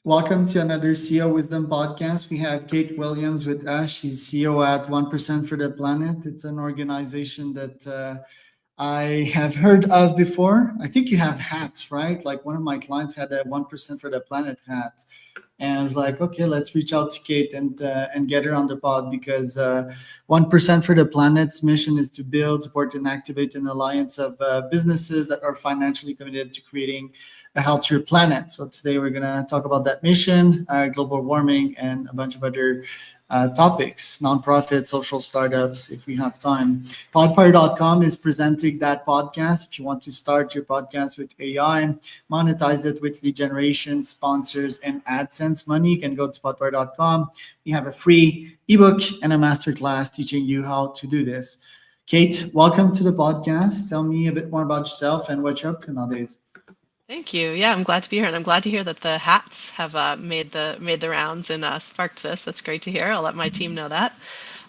Welcome to another CEO Wisdom podcast. We have Kate Williams with us. She's CEO at 1% for the Planet. It's an organization that I have heard of before. I think you have hats, right? Like one of my clients had a 1% for the Planet hat. And I was like, okay, let's reach out to Kate and get her on the pod because 1% for the Planet's mission is to build, support, and activate an alliance of businesses that are financially committed to creating a healthier planet. So today we're gonna talk about that mission, global warming, and a bunch of other topics, nonprofit, social startups, if we have time. Podpire.com is presenting that podcast. If you want to start your podcast with AI, monetize it with lead generation, sponsors, and AdSense money, you can go to podpire.com. We have a free ebook and a masterclass teaching you how to do this. Kate, welcome to the podcast. Tell me a bit more about yourself and what you're up to nowadays. Thank you. Yeah, I'm glad to be here, and I'm glad to hear that the hats have made the rounds and sparked this. That's great to hear. I'll let my team know that.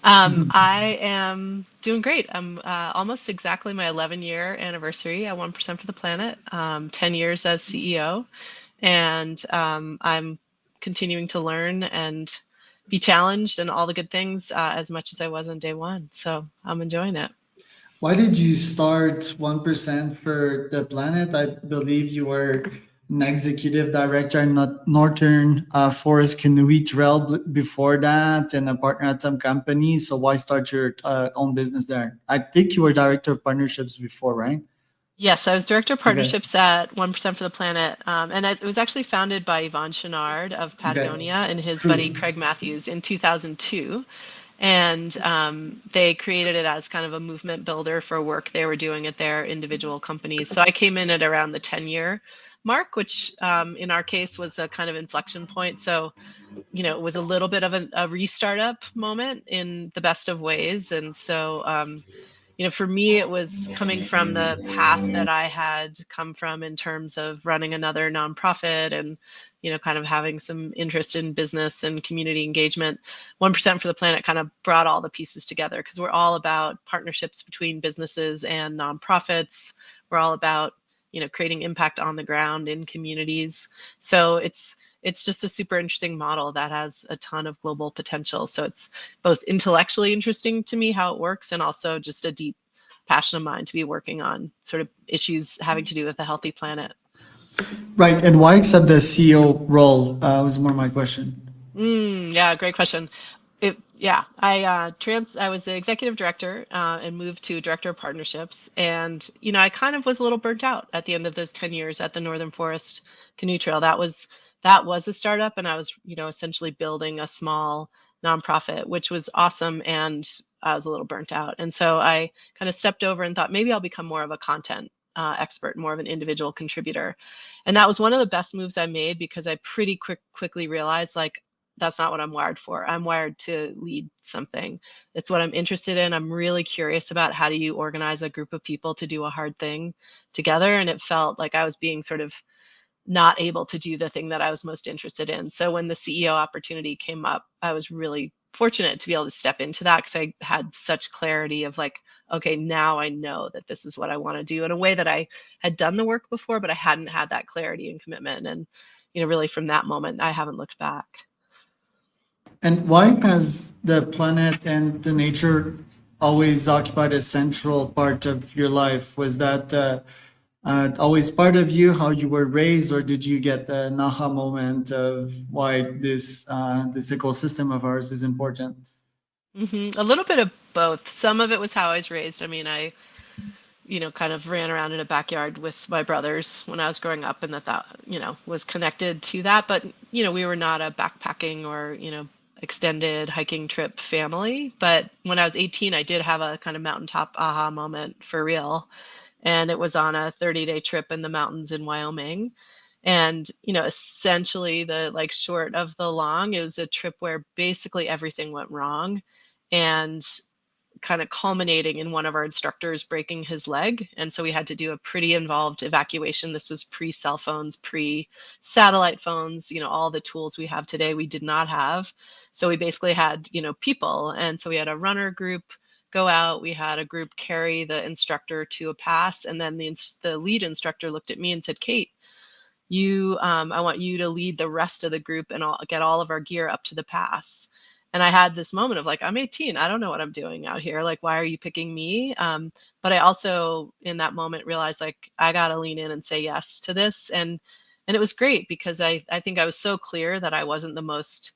I am doing great. I'm almost exactly my 11-year anniversary at 1% for the Planet. 10 years as CEO, and I'm continuing to learn and be challenged and all the good things as much as I was on day one. So I'm enjoying it. Why did you start 1% for the Planet? I believe you were an executive director in Northern Forest Canoe Trail before that and a partner at some company. So why start your own business there? I think you were director of partnerships before, right? Yes, I was director of Okay. partnerships at 1% for the Planet. And it was actually founded by Yvon Chouinard of Okay. Patagonia and his buddy True. Craig Matthews in 2002. And they created it as kind of a movement builder for work they were doing at their individual companies. So I came in at around the 10-year mark, which in our case was a kind of inflection point. So, it was a little bit of a restart up moment in the best of ways. And so, for me, it was coming from the path that I had come from in terms of running another nonprofit and, kind of having some interest in business and community engagement. 1% for the Planet kind of brought all the pieces together because we're all about partnerships between businesses and nonprofits. We're all about, creating impact on the ground in communities. So it's just a super interesting model that has a ton of global potential. So it's both intellectually interesting to me how it works and also just a deep passion of mine to be working on sort of issues having to do with a healthy planet. Right. And why accept the CEO role? Was more my question. Yeah, great question. I was the executive director and moved to director of partnerships, and I kind of was a little burnt out at the end of those 10 years at the Northern Forest Canoe Trail. That was a startup, and I was essentially building a small nonprofit, which was awesome, and I was a little burnt out, and so I kind of stepped over and thought maybe I'll become more of a content expert, more of an individual contributor, and that was one of the best moves I made because I pretty quickly realized like that's not what I'm wired for. I'm wired to lead something. It's what I'm interested in. I'm really curious about how do you organize a group of people to do a hard thing together. And it felt like I was being sort of not able to do the thing that I was most interested in. So when the CEO opportunity came up, I was really fortunate to be able to step into that because I had such clarity of like, okay, now I know that this is what I want to do in a way that I had done the work before, but I hadn't had that clarity and commitment. And, really from that moment, I haven't looked back. And why has the planet and the nature always occupied a central part of your life? Was that always part of you, how you were raised, or did you get an aha moment of why this ecosystem of ours is important? A little bit of both. Some of it was how I was raised. I mean, I, kind of ran around in a backyard with my brothers when I was growing up, and that was connected to that. But, we were not a backpacking or, extended hiking trip family. But when I was 18, I did have a kind of mountaintop aha moment for real. And it was on a 30-day trip in the mountains in Wyoming. And, essentially the like short of the long, it was a trip where basically everything went wrong. And kind of culminating in one of our instructors breaking his leg. And so we had to do a pretty involved evacuation. This was pre-cell phones, pre-satellite phones, all the tools we have today, we did not have. So we basically had, people. And so we had a runner group go out. We had a group carry the instructor to a pass. And then the lead instructor looked at me and said, Kate, I want you to lead the rest of the group and I'll get all of our gear up to the pass. And I had this moment of like, I'm 18. I don't know what I'm doing out here. Like, why are you picking me? But I also, in that moment, realized like I got to lean in and say yes to this. And it was great because I think I was so clear that I wasn't the most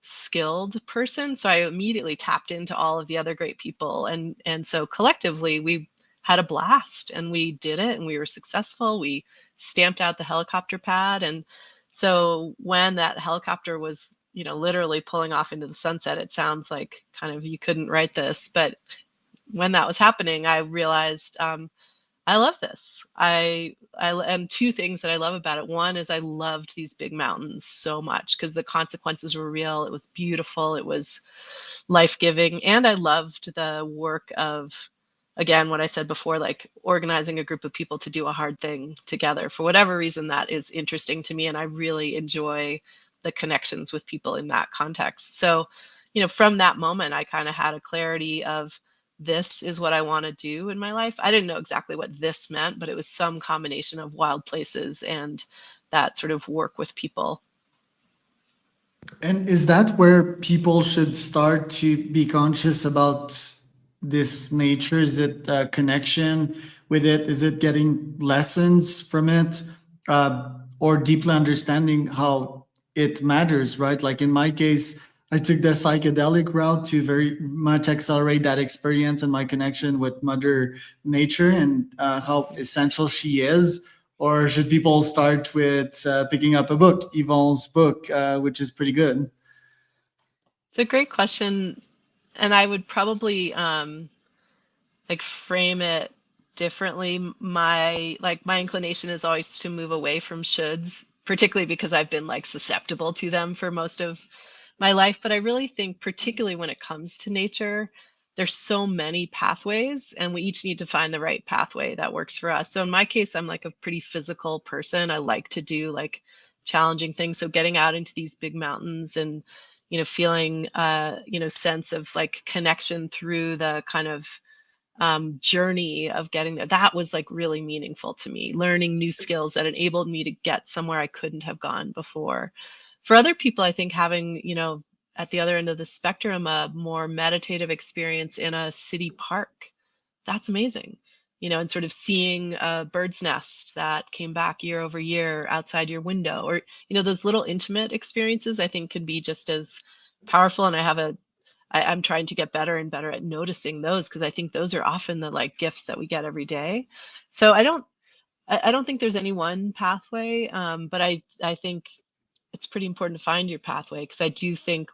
skilled person. So I immediately tapped into all of the other great people. And so collectively, we had a blast and we did it and we were successful. We stamped out the helicopter pad. And so when that helicopter was, literally pulling off into the sunset, it sounds like kind of you couldn't write this, but when that was happening, I realized I love this. And two things that I love about it. One is I loved these big mountains so much because the consequences were real. It was beautiful. It was life-giving. And I loved the work of, again, what I said before, like organizing a group of people to do a hard thing together. For whatever reason, that is interesting to me. And I really enjoy the connections with people in that context. So, from that moment, I kind of had a clarity of this is what I want to do in my life. I didn't know exactly what this meant, but it was some combination of wild places and that sort of work with people. And is that where people should start to be conscious about this nature? Is it a connection with it? Is it getting lessons from it? Or deeply understanding how it matters, right? Like in my case, I took the psychedelic route to very much accelerate that experience and my connection with Mother Nature and how essential she is. Or should people start with picking up a book, Yvonne's book, which is pretty good? It's a great question. And I would probably like frame it differently. My inclination is always to move away from shoulds, particularly because I've been like susceptible to them for most of my life. But I really think, particularly when it comes to nature, there's so many pathways and we each need to find the right pathway that works for us. So in my case, I'm like a pretty physical person. I like to do like challenging things. So getting out into these big mountains and feeling sense of like connection through the kind of journey of getting there. That was like really meaningful to me, learning new skills that enabled me to get somewhere I couldn't have gone before. For other people, I think having, at the other end of the spectrum, a more meditative experience in a city park, that's amazing. And sort of seeing a bird's nest that came back year over year outside your window, or, those little intimate experiences, I think can be just as powerful. And I'm trying to get better and better at noticing those because I think those are often the like gifts that we get every day. So I don't think there's any one pathway, but I think it's pretty important to find your pathway because I do think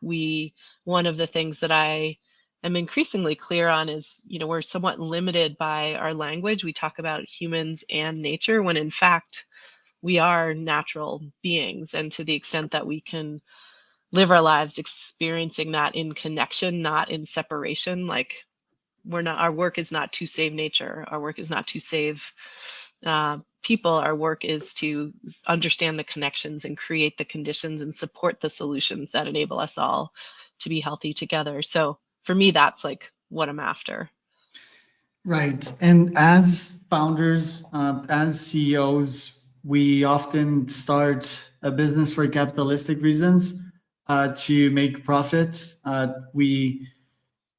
one of the things that I am increasingly clear on is, we're somewhat limited by our language. We talk about humans and nature when in fact we are natural beings. And to the extent that we can live our lives experiencing that in connection, not in separation, like our work is not to save nature. Our work is not to save people. Our work is to understand the connections and create the conditions and support the solutions that enable us all to be healthy together. So for me, that's like what I'm after. Right. And as founders, as CEOs, we often start a business for capitalistic reasons to make profits. We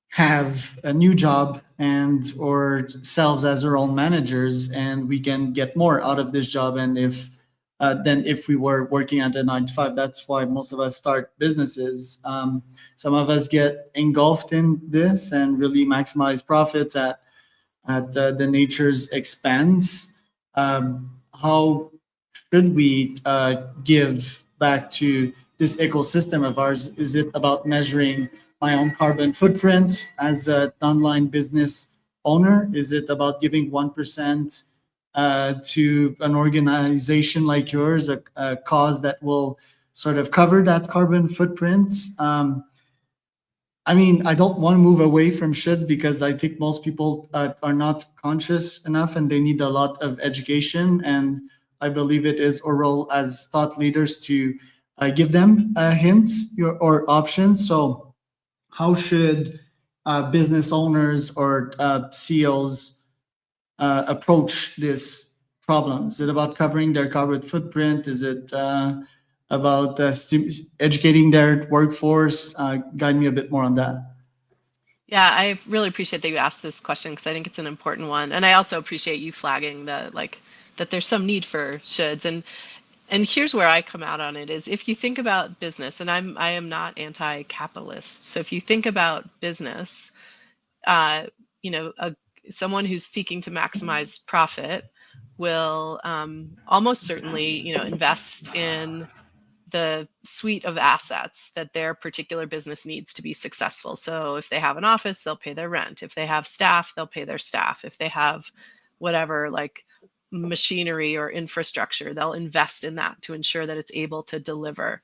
have a new job and or selves as our own managers, and we can get more out of this job. And if than if we were working at a 9 to 5. That's why most of us start businesses. Some of us get engulfed in this and really maximize profits at the nature's expense. How should we give back to this ecosystem of ours? Is it about measuring my own carbon footprint as an online business owner? Is it about giving 1% to an organization like yours, a cause that will sort of cover that carbon footprint? I mean, I don't want to move away from shoulds because I think most people are not conscious enough and they need a lot of education. And I believe it is our role as thought leaders to give them hints or options. So, how should business owners or CEOs approach this problem? Is it about covering their carbon footprint? Is it about educating their workforce? Guide me a bit more on that. Yeah, I really appreciate that you asked this question because I think it's an important one, and I also appreciate you flagging that there's some need for shoulds. And here's where I come out on it is if you think about business, and I am not anti-capitalist. So if you think about business, uh, you know, someone who's seeking to maximize profit will almost certainly, invest in the suite of assets that their particular business needs to be successful. So if they have an office, they'll pay their rent. If they have staff, they'll pay their staff. If they have whatever, like machinery or infrastructure, they'll invest in that to ensure that it's able to deliver.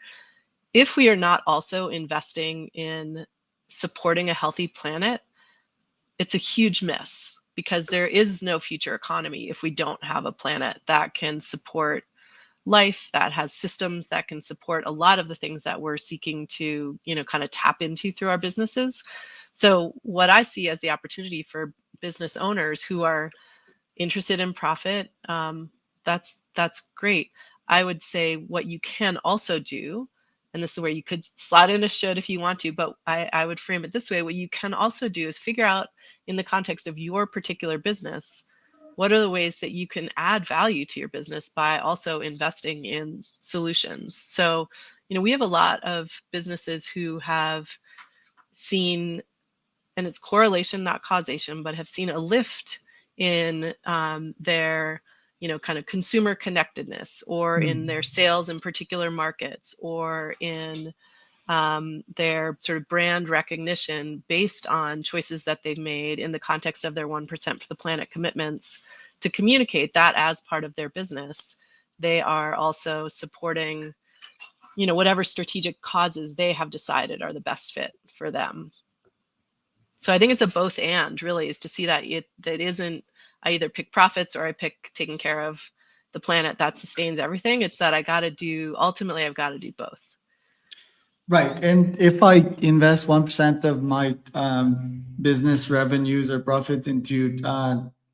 If we are not also investing in supporting a healthy planet, it's a huge miss because there is no future economy if we don't have a planet that can support life, that has systems that can support a lot of the things that we're seeking to, kind of tap into through our businesses. So what I see as the opportunity for business owners who are interested in profit, that's great. I would say what you can also do, and this is where you could slot in a should if you want to, but I would frame it this way. What you can also do is figure out in the context of your particular business, what are the ways that you can add value to your business by also investing in solutions? So, we have a lot of businesses who have seen, and it's correlation, not causation, but have seen a lift in their, kind of consumer connectedness or in their sales in particular markets or in their sort of brand recognition based on choices that they've made in the context of their 1% for the planet commitments to communicate that as part of their business. They are also supporting, whatever strategic causes they have decided are the best fit for them. So I think it's a both and really is to see that that isn't I either pick profits or I pick taking care of the planet that sustains everything. It's that ultimately I've got to do both. Right. And if I invest 1% of my business revenues or profits into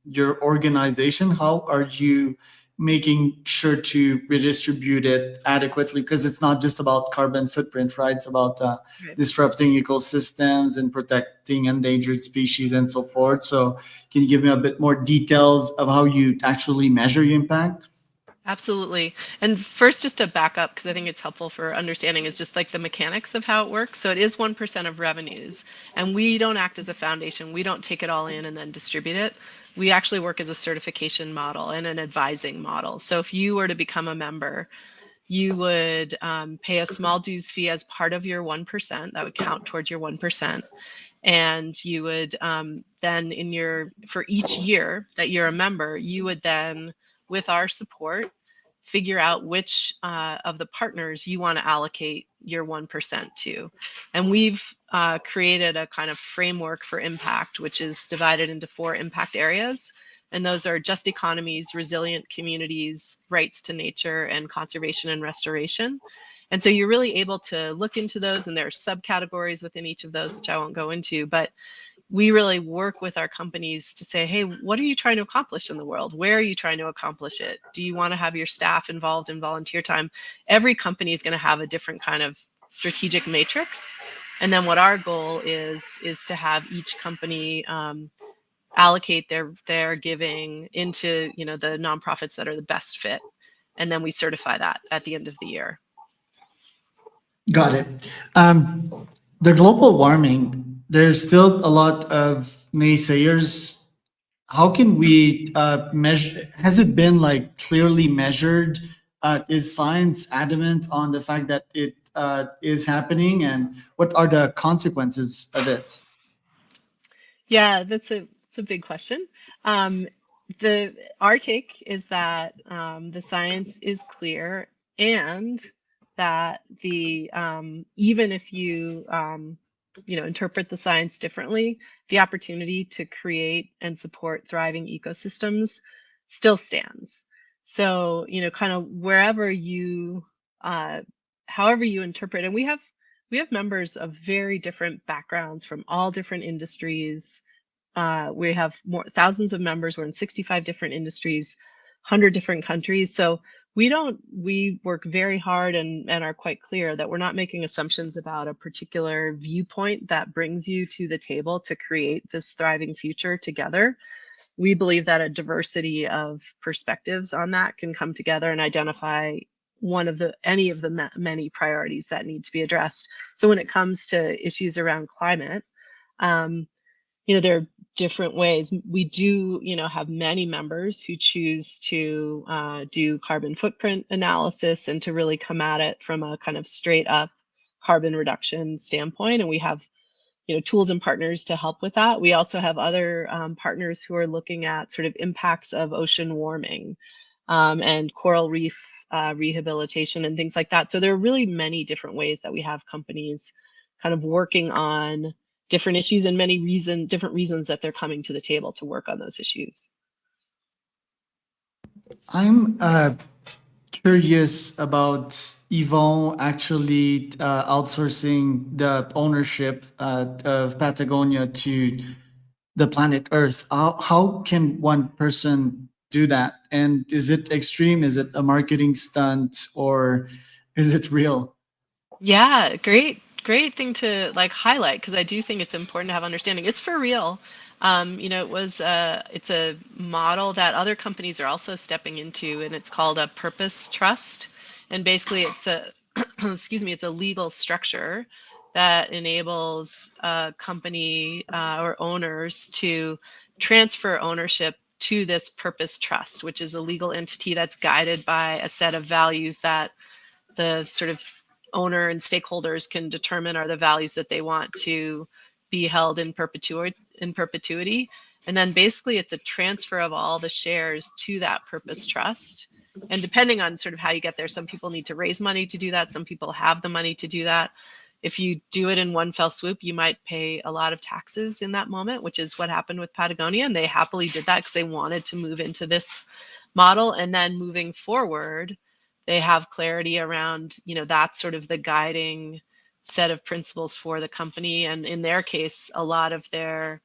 your organization, how are you making sure to redistribute it adequately? Because it's not just about carbon footprint, right? It's about Right. disrupting ecosystems and protecting endangered species and so forth. So, can you give me a bit more details of how you actually measure your impact? Absolutely. And first, just to back up, because I think it's helpful for understanding, is just like the mechanics of how it works. So it is 1% of revenues, and we don't act as a foundation. We don't take it all in and then distribute it. We actually work as a certification model and an advising model. So if you were to become a member, you would pay a small dues fee as part of your 1%. That would count towards your 1%. And you would then for each year that you're a member, you would then, with our support, figure out which of the partners you want to allocate your 1% to. And we've created a kind of framework for impact, which is divided into 4 impact areas. And those are just economies, resilient communities, rights to nature, and conservation and restoration. And so you're really able to look into those, and there are subcategories within each of those, which I won't go into, but we really work with our companies to say, hey, what are you trying to accomplish in the world? Where are you trying to accomplish it? Do you want to have your staff involved in volunteer time? Every company is going to have a different kind of strategic matrix. And then what our goal is to have each company allocate their giving into, the nonprofits that are the best fit. And then we certify that at the end of the year. Got it. The global warming, there's still a lot of naysayers. How can we measure? Has it been like clearly measured? Is science adamant on the fact that it is happening, and what are the consequences of it? Yeah, it's a big question. Um, our take is that the science is clear, and that the even if you interpret the science differently, the opportunity to create and support thriving ecosystems still stands. So kind of wherever however you interpret, and we have members of very different backgrounds from all different industries. We have thousands of members. We're in 65 different industries, 100 different countries. So we work very hard and are quite clear that we're not making assumptions about a particular viewpoint that brings you to the table to create this thriving future together. We believe that a diversity of perspectives on that can come together and identify any of the many priorities that need to be addressed. So when it comes to issues around climate, um, there are different ways. We do, have many members who choose to do carbon footprint analysis and to really come at it from a kind of straight up carbon reduction standpoint. And we have, tools and partners to help with that. We also have other partners who are looking at sort of impacts of ocean warming and coral reef rehabilitation and things like that. So there are really many different ways that we have companies kind of working on different issues and different reasons that they're coming to the table to work on those issues. I'm curious about Yvon actually outsourcing the ownership of Patagonia to the planet Earth. How can one person do that? And is it extreme? Is it a marketing stunt or is it real? Yeah, great thing to like highlight because I do think it's important to have understanding. It's for real. It's a model that other companies are also stepping into, and it's called a purpose trust. And basically, it's a excuse me, it's a legal structure that enables a company or owners to transfer ownership to this purpose trust, which is a legal entity that's guided by a set of values that the sort of owner and stakeholders can determine are the values that they want to be held in perpetuity. And then basically it's a transfer of all the shares to that purpose trust. And depending on sort of how you get there, some people need to raise money to do that. Some people have the money to do that. If you do it in one fell swoop, you might pay a lot of taxes in that moment, which is what happened with Patagonia. And they happily did that because they wanted to move into this model. And then moving forward, they have clarity around, that's sort of the guiding set of principles for the company. And in their case, a lot of their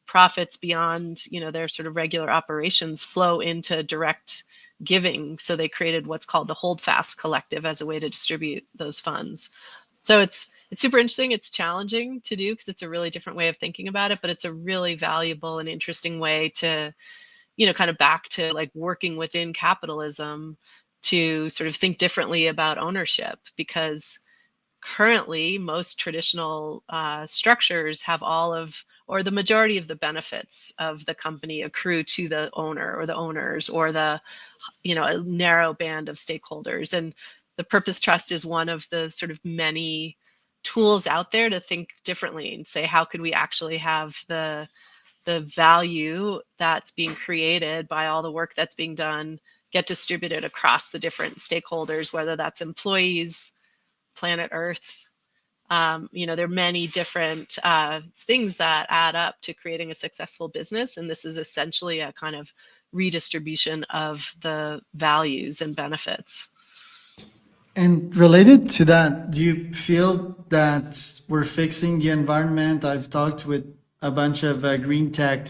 profits beyond, their sort of regular operations flow into direct giving. So they created what's called the Holdfast Collective as a way to distribute those funds. So it's super interesting. It's challenging to do because it's a really different way of thinking about it, but it's a really valuable and interesting way to, kind of back to like working within capitalism to sort of think differently about ownership, because currently most traditional structures have all of or the majority of the benefits of the company accrue to the owner or the owners or the a narrow band of stakeholders. And the purpose trust is one of the sort of many tools out there to think differently and say, how could we actually have the value that's being created by all the work that's being done get distributed across the different stakeholders, whether that's employees, planet Earth. There are many different things that add up to creating a successful business. And this is essentially a kind of redistribution of the values and benefits. And related to that, do you feel that we're fixing the environment? I've talked with a bunch of green tech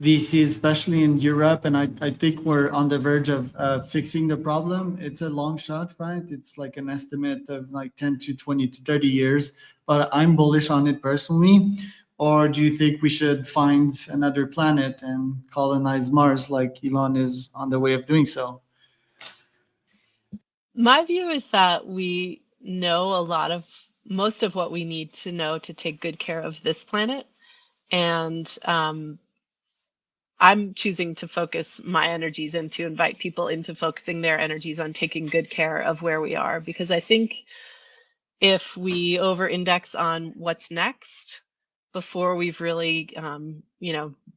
VCs, especially in Europe, and I think we're on the verge of fixing the problem. It's a long shot, right? It's like an estimate of like 10 to 20 to 30 years, but I'm bullish on it personally. Or do you think we should find another planet and colonize Mars like Elon is on the way of doing so? My view is that we know most of what we need to know to take good care of this planet. And I'm choosing to focus my energies and to invite people into focusing their energies on taking good care of where we are. Because I think if we over index on what's next before we've really,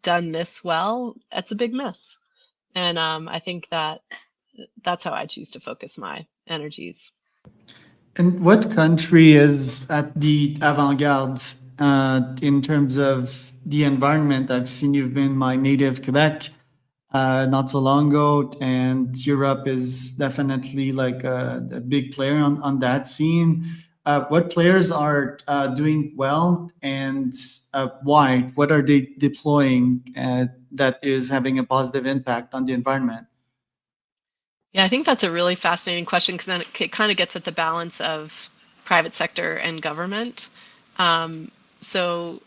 done this well, that's a big miss. And I think that's how I choose to focus my energies. And what country is at the avant-garde in terms of the environment? I've seen you've been my native Quebec not so long ago, and Europe is definitely like a big player on that scene. What players are doing well and why? What are they deploying that is having a positive impact on the environment? Yeah, I think that's a really fascinating question because then it kind of gets at the balance of private sector and government. Um, so,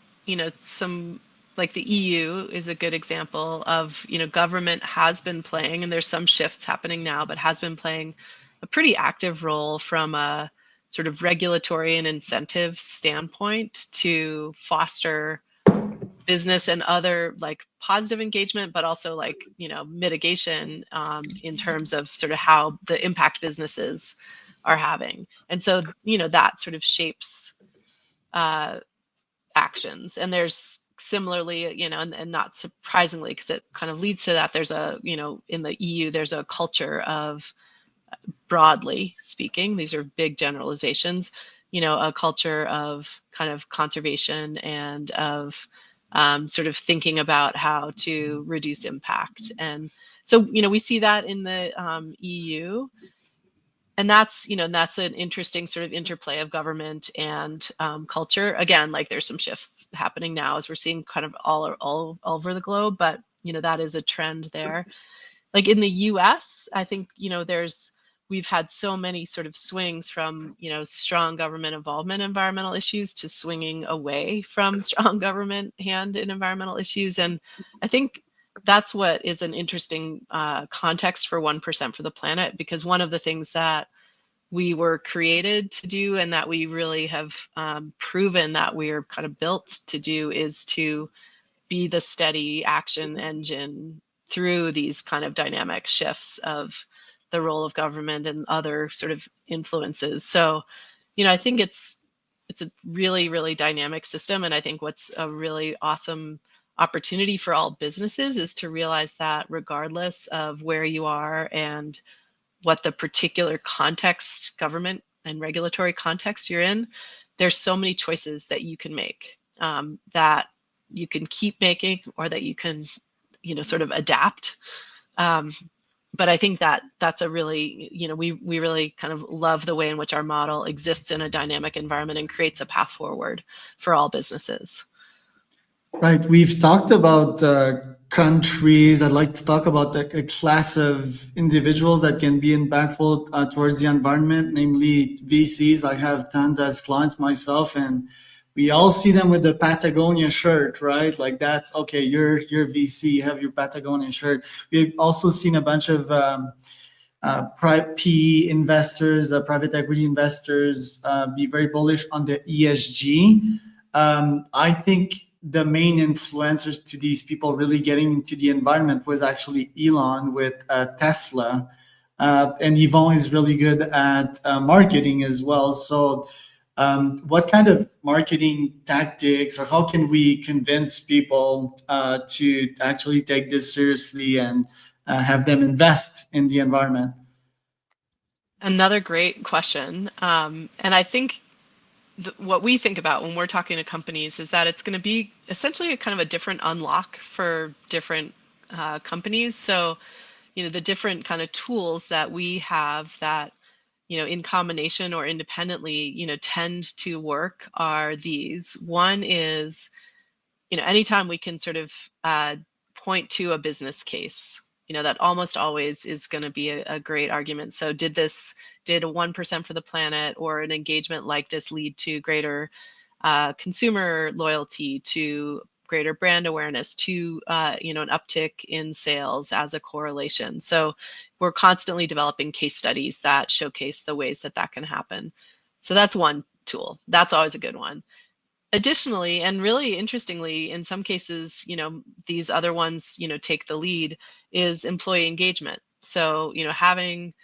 some like the EU is a good example of, government has been playing, and there's some shifts happening now, but has been playing a pretty active role from a sort of regulatory and incentive standpoint to foster business and other like positive engagement, but also like mitigation in terms of sort of how the impact businesses are having. And so that sort of shapes uh, actions. And there's similarly, and not surprisingly, because it kind of leads to that, there's a, in the EU, there's a culture of, broadly speaking, these are big generalizations, a culture of kind of conservation and of sort of thinking about how to reduce impact. And so, we see that in the EU. And that's an interesting sort of interplay of government and culture. Again, like there's some shifts happening now as we're seeing kind of all over the globe, but that is a trend there. Like in the US, I think, we've had so many sort of swings from, strong government involvement in environmental issues to swinging away from strong government hand in environmental issues. And I think that's what is an interesting context for 1% for the planet, because one of the things that we were created to do and that we really have proven that we're kind of built to do is to be the steady action engine through these kind of dynamic shifts of the role of government and other sort of influences. So, I think it's a really, really dynamic system. And I think what's a really awesome opportunity for all businesses is to realize that regardless of where you are and what the particular context, government and regulatory context you're in, there's so many choices that you can make, that you can keep making or that you can, sort of adapt. But I think that that's a really, we really kind of love the way in which our model exists in a dynamic environment and creates a path forward for all businesses. Right. We've talked about countries. I'd like to talk about a class of individuals that can be impactful towards the environment, namely VCs. I have tons as clients myself, and we all see them with the Patagonia shirt, right? Like that's okay. You're VC. You have your Patagonia shirt. We've also seen a bunch of PE investors, private equity investors, be very bullish on the ESG. I think the main influencers to these people really getting into the environment was actually Elon with Tesla. And Yvon is really good at marketing as well. So, what kind of marketing tactics, or how can we convince people to actually take this seriously and have them invest in the environment? Another great question. And I think what we think about when we're talking to companies is that it's going to be essentially a kind of a different unlock for different companies. So, the different kind of tools that we have that, in combination or independently, tend to work are these. One is, anytime we can sort of point to a business case, that almost always is going to be a great argument. So did a 1% for the planet or an engagement like this lead to greater consumer loyalty, to greater brand awareness, to an uptick in sales as a correlation? So we're constantly developing case studies that showcase the ways that can happen. So that's one tool. That's always a good one. Additionally, and really interestingly, in some cases, these other ones, take the lead, is employee engagement. So, having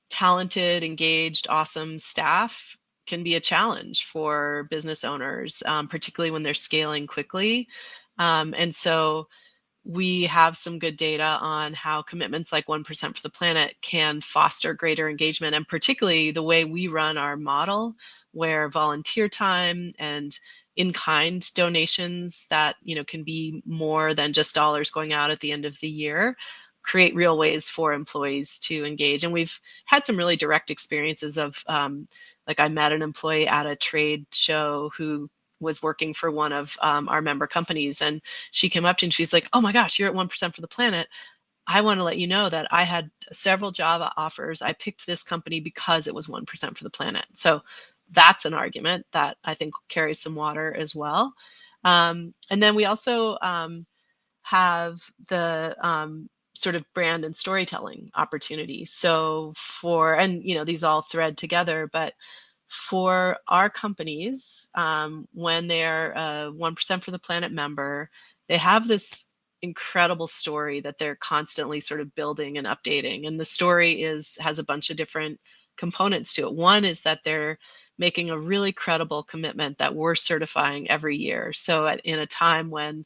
talented, engaged, awesome staff can be a challenge for business owners, particularly when they're scaling quickly. And so we have some good data on how commitments like 1% for the planet can foster greater engagement, and particularly the way we run our model, where volunteer time and in-kind donations that can be more than just dollars going out at the end of the year create real ways for employees to engage. And we've had some really direct experiences of like I met an employee at a trade show who was working for one of our member companies, and she came up to me and she's like, "Oh my gosh, you're at 1% for the planet. I want to let you know that I had several job offers. I picked this company because it was 1% for the planet. So that's an argument that I think carries some water as well. And then we also have the sort of brand and storytelling opportunity. So and these all thread together, but for our companies, when they're a 1% for the planet member, they have this incredible story that they're constantly sort of building and updating. And the story has a bunch of different components to it. One is that they're making a really credible commitment that we're certifying every year. So in a time when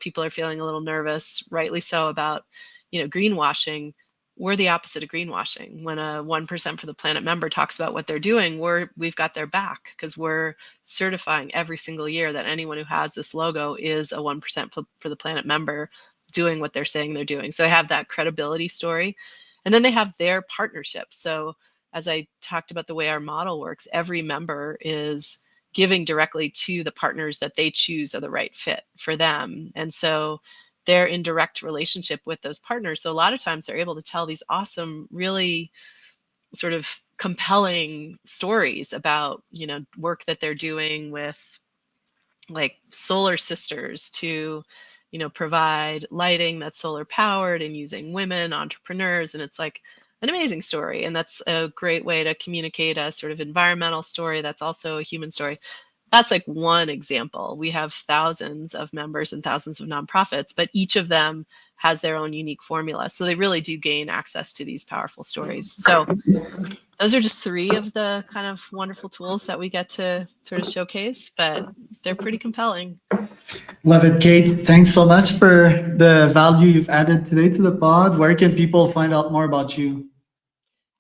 people are feeling a little nervous, rightly so, about greenwashing, we're the opposite of greenwashing. When a 1% for the planet member talks about what they're doing, we've got their back, because we're certifying every single year that anyone who has this logo is a 1% for the planet member doing what they're saying they're doing. So they have that credibility story. And then they have their partnerships. So as I talked about the way our model works, every member is giving directly to the partners that they choose are the right fit for them. And so they're in direct relationship with those partners. So a lot of times they're able to tell these awesome, really sort of compelling stories about, work that they're doing with like Solar Sisters to, provide lighting that's solar powered and using women entrepreneurs. And it's like an amazing story. And that's a great way to communicate a sort of environmental story that's also a human story. That's like one example. We have thousands of members and thousands of nonprofits, but each of them has their own unique formula. So they really do gain access to these powerful stories. So those are just three of the kind of wonderful tools that we get to sort of showcase, but they're pretty compelling. Love it, Kate. Thanks so much for the value you've added today to the pod. Where can people find out more about you?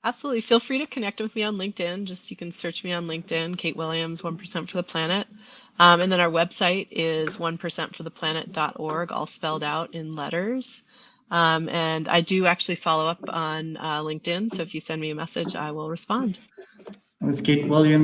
Absolutely. Feel free to connect with me on LinkedIn. You can search me on LinkedIn, Kate Williams, 1% for the Planet. And then our website is 1%fortheplanet.org, all spelled out in letters. And I do actually follow up on LinkedIn. So if you send me a message, I will respond. It was Kate Williams.